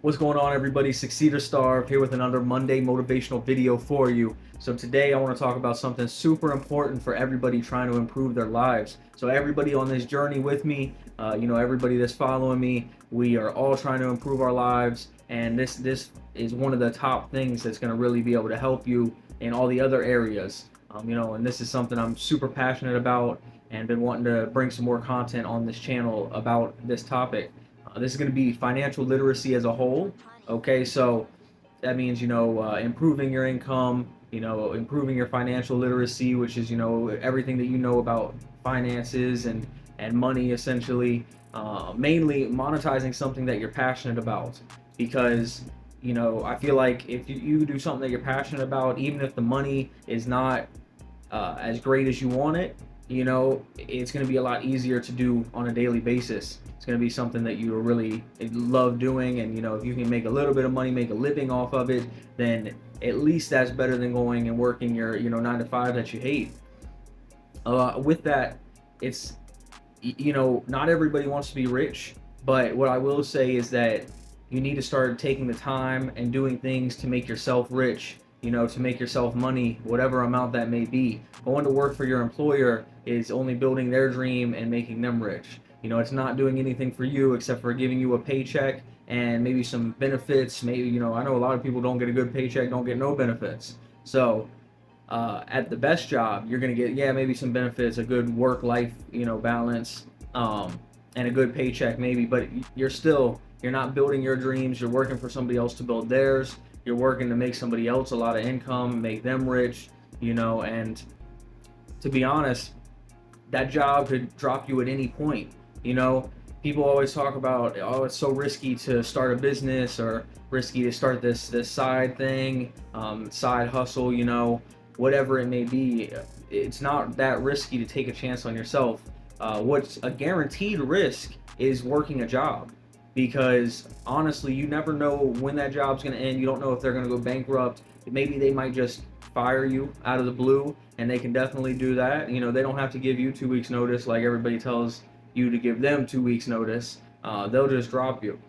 What's going on, everybody? Succeed or Starve here with another Monday motivational video for you. So today I want to talk about something super important for everybody trying to improve their lives. So everybody on this journey with me, everybody that's following me, we are all trying to improve our lives, and this is one of the top things that's going to really be able to help you in all the other areas. And this is something I'm super passionate about and been wanting to bring some more content on this channel about this topic. This is going to be financial literacy as a whole. Okay, so that means, improving your income, improving your financial literacy, which is, everything that you know about finances and money, essentially. Mainly monetizing something that you're passionate about, because, I feel like if you do something that you're passionate about, even if the money is not as great as you want it, it's going to be a lot easier to do on a daily basis. It's going to be something that you really love doing, and if you can make a little bit of money, make a living off of it, then at least that's better than going and working your 9 to 5 that you hate. With that, it's not everybody wants to be rich, but what I will say is that you need to start taking the time and doing things to make yourself rich, to make yourself money, whatever amount that may be. Going to work for your employer is only building their dream and making them rich. It's not doing anything for you except for giving you a paycheck and maybe some benefits. Maybe, I know a lot of people don't get a good paycheck, don't get no benefits. So at the best job, you're going to get, maybe some benefits, a good work-life, balance, and a good paycheck maybe, but you're not building your dreams. You're working for somebody else to build theirs. You're working to make somebody else a lot of income, make them rich, and to be honest, that job could drop you at any point. People always talk about, oh, it's so risky to start a business, or risky to start this side thing, side hustle, whatever it may be. It's not that risky to take a chance on yourself. What's a guaranteed risk is working a job, because honestly, you never know when that job's going to end. You don't know if they're going to go bankrupt. Maybe they might just fire you out of the blue, and they can definitely do that. They don't have to give you 2 weeks notice like everybody tells you to give them 2 weeks notice. They'll just drop you,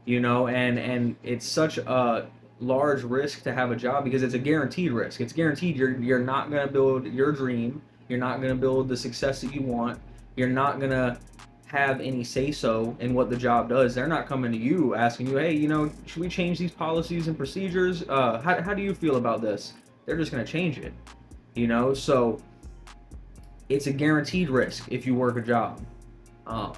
and it's such a large risk to have a job, because it's a guaranteed risk. It's guaranteed you're not going to build your dream. You're not going to build the success that you want. You're not going to have any say-so in what the job does. They're not coming to you asking you, hey, should we change these policies and procedures? How do you feel about this? They're just going to change it, so it's a guaranteed risk if you work a job.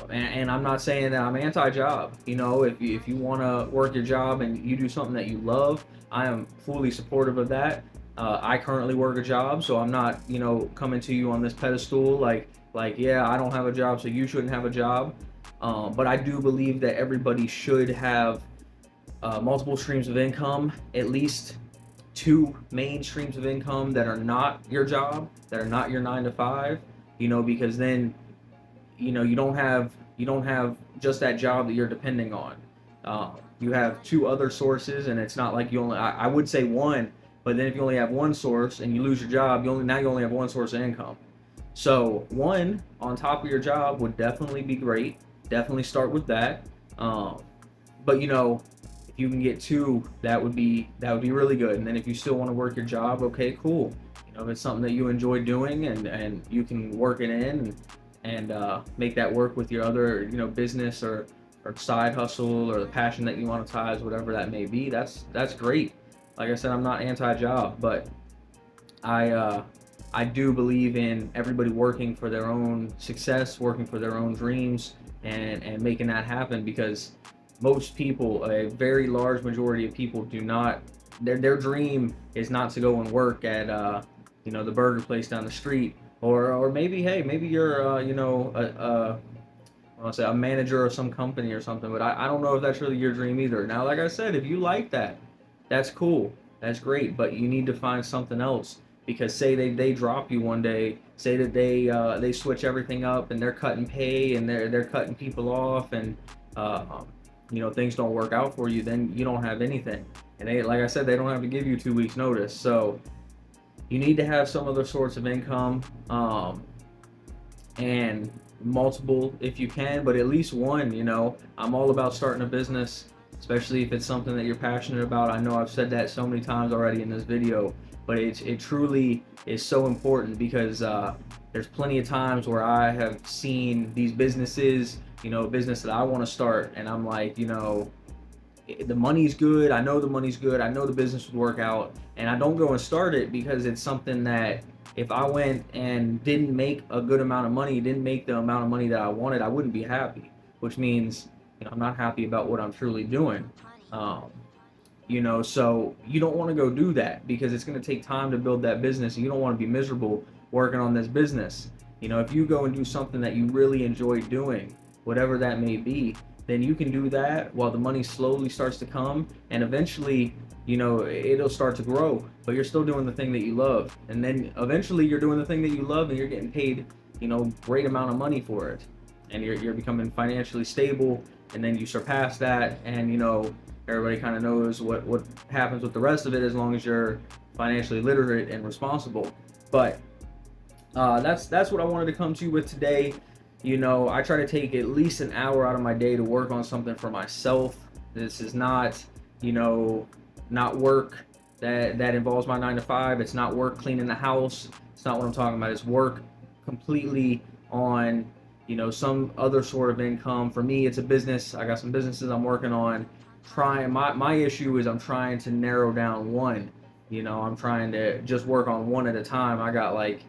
And I'm not saying that I'm anti-job. If you want to work your job and you do something that you love, I am fully supportive of that. I currently work a job, so I'm not, coming to you on this pedestal like, yeah, I don't have a job, so you shouldn't have a job. But I do believe that everybody should have multiple streams of income, at least 2 main streams of income that are not your job, that are not your 9 to 5, because then you don't have just that job that you're depending on. You have 2 other sources, and it's not like you only, I would say 1, but then if you only have 1 source and you lose your job, you only have 1 source of income. So 1 on top of your job would definitely be great. Definitely start with that. But if you can get 2, that would be really good. And then if you still want to work your job, okay, cool. If it's something that you enjoy doing and you can work it in and make that work with your other business or side hustle, or the passion that you monetize, whatever that may be, that's great. Like I said, I'm not anti-job, but I do believe in everybody working for their own success, working for their own dreams, and making that happen, because most people, a very large majority of people, do not, their dream is not to go and work at the burger place down the street, or maybe, hey, maybe you're a manager of some company or something, but I don't know if that's really your dream either. Now, like I said, if you like that, that's cool, that's great, but you need to find something else. Because say they drop you one day, say that they switch everything up and they're cutting pay and they're cutting people off, and things don't work out for you, then you don't have anything. And like I said, they don't have to give you 2 weeks notice. So you need to have some other sorts of income, and multiple if you can, but at least 1. I'm all about starting a business especially if it's something that you're passionate about. I know I've said that so many times already in this video, but it truly is so important because there's plenty of times where I have seen these businesses, a business that I want to start, and I'm like, the money's good. I know the money's good. I know the business would work out, and I don't go and start it because it's something that if I went and didn't make a good amount of money, didn't make the amount of money that I wanted, I wouldn't be happy, which means, I'm not happy about what I'm truly doing. So you don't want to go do that because it's going to take time to build that business, and you don't want to be miserable working on this business. If you go and do something that you really enjoy doing, whatever that may be, then you can do that while the money slowly starts to come, and eventually, it'll start to grow, but you're still doing the thing that you love. And then eventually you're doing the thing that you love and you're getting paid, great amount of money for it. And you're becoming financially stable, and then you surpass that, and everybody kind of knows what happens with the rest of it as long as you're financially literate and responsible. But that's what I wanted to come to you with today. I try to take at least an hour out of my day to work on something for myself. This is not, not work that involves my 9 to 5. It's not work cleaning the house. It's not what I'm talking about. It's work completely on, some other sort of income. For me, it's a business. I got some businesses I'm working on. My issue is I'm trying to narrow down one. I'm trying to just work on one at a time. I got like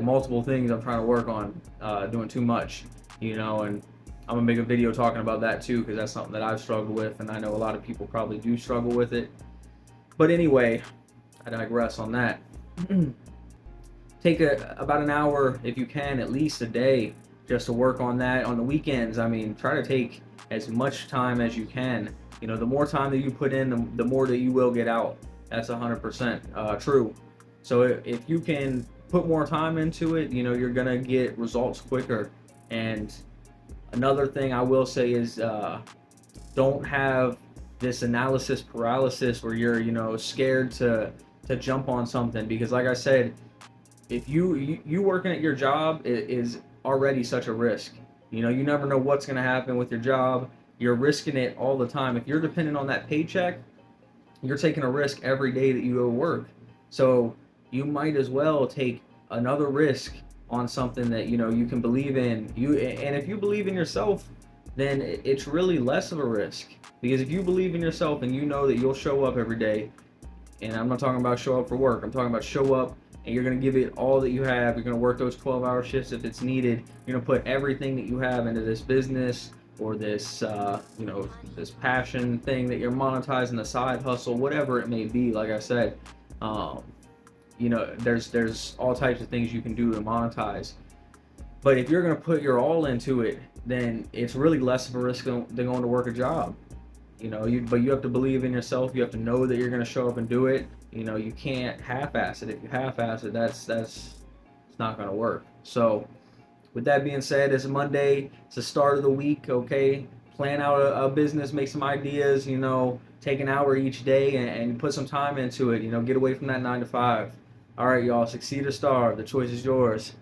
multiple things I'm trying to work on, doing too much, and I'm gonna make a video talking about that too, because that's something that I've struggled with, and I know a lot of people probably do struggle with it. But anyway, I digress on that. Take about an hour, if you can, at least a day, just to work on that. On the weekends, try to take as much time as you can. The more time that you put in, the more that you will get out. That's 100% true. So if you can put more time into it, you're gonna get results quicker. And another thing I will say is don't have this analysis paralysis where you're scared to jump on something, because like I said, if you working at your job is already such a risk. You never know what's gonna happen with your job. You're risking it all the time. If you're dependent on that paycheck, you're taking a risk every day that you go to work. So you might as well take another risk on something that you can believe in. And if you believe in yourself, then it's really less of a risk, because if you believe in yourself and you know that you'll show up every day, and I'm not talking about show up for work, I'm talking about show up and you're going to give it all that you have. You're going to work those 12-hour shifts if it's needed. You're going to put everything that you have into this business, or this this passion thing that you're monetizing, the side hustle, whatever it may be. Like I said, there's all types of things you can do to monetize. But if you're going to put your all into it, then it's really less of a risk than going to work a job. But you have to believe in yourself. You have to know that you're going to show up and do it. You can't half-ass it. If you half-ass it, that's it's not going to work. So with that being said, it's a Monday. It's the start of the week, okay? Plan out a business, make some ideas, take an hour each day and put some time into it. Get away from that 9 to 5. All right, y'all, succeed or starve. The choice is yours.